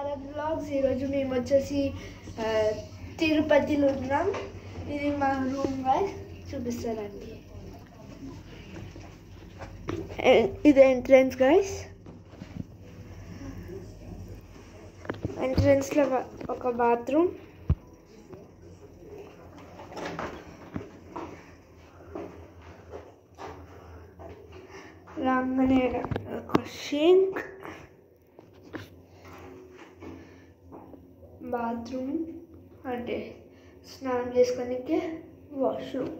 Bharat blogs. ఈరోజు మేము వచ్చేసి తిరుపతిలో ఉన్నాం. ఇది మా రూమ్ గైస్, చూపిస్తానండి. ఇది ఎంట్రన్స్ గైస్. ఎంట్రన్స్లో ఒక బాత్రూమ్, రాగానే ఒక షింక్, బాత్రూమ్ అంటే స్నానం చేసుకోనికి వాష్రూమ్,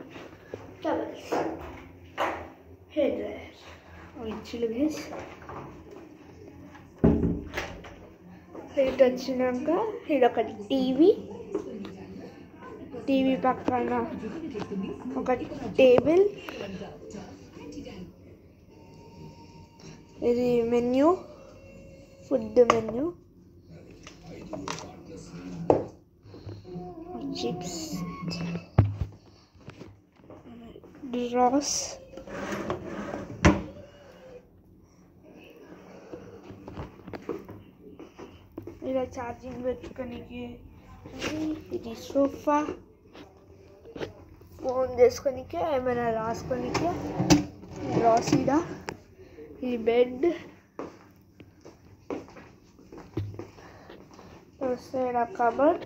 టవల్స్, హెయిర్ డ్రైయర్ ఇచ్చిండు గైస్. ఇటు వచ్చినాక ఇది ఒక టీవీ పక్కన ఒక టేబుల్, ఇది menu, food menu, chips, drawers, ఇలా ఛార్జింగ్ పెట్టుకోనికి, ఇది సోఫా, ఫోన్ చేసుకోనికి, ఏమైనా రాసుకోనికి డ్రాస్, ఇది బెడ్, వస్తే కబర్డ్,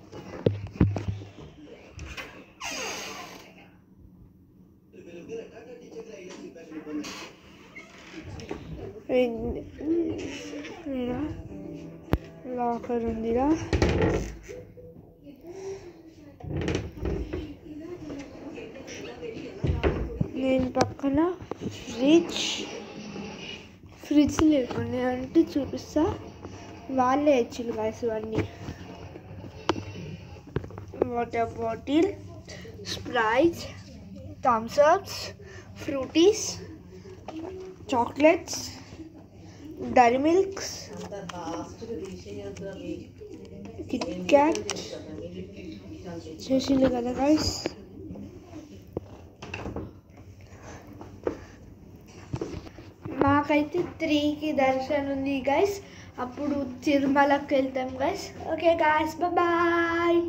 లాకర్ ఉందిరా, నేను పక్కన ఫ్రిడ్జ్ లేకుండా అంటే చూపిస్తా, వాళ్ళే ఇచ్చిండు గైస్ ఇవన్నీ. Water bottle, Sprite, Thums Ups, Frootis, chocolates, Dairy Milks, KitKat చేసిండు కదా గైస్. మాకైతే 3కి దర్శనం ఉంది గైస్, అప్పుడు తిరుమలకి వెళ్తాం గైస్. Okay guys, bye.